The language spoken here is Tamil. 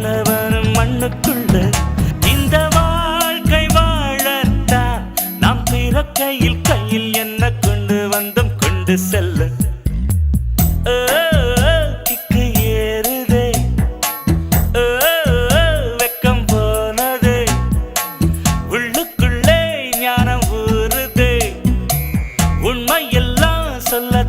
நல்லவனும் மண்ணுக்குள்ள இந்த வாழ்க்கை வாழத்தான் நாம் பிறக்கையில் கையில் என்ன கொண்டு வந்தோம் கொண்டு செல்ல கிக்கு ஏறுதே வெக்கம் போனதே உள்ளுக்குள்ளே ஞானம் ஊறுதே உண்மையெல்லாம் சொல்ல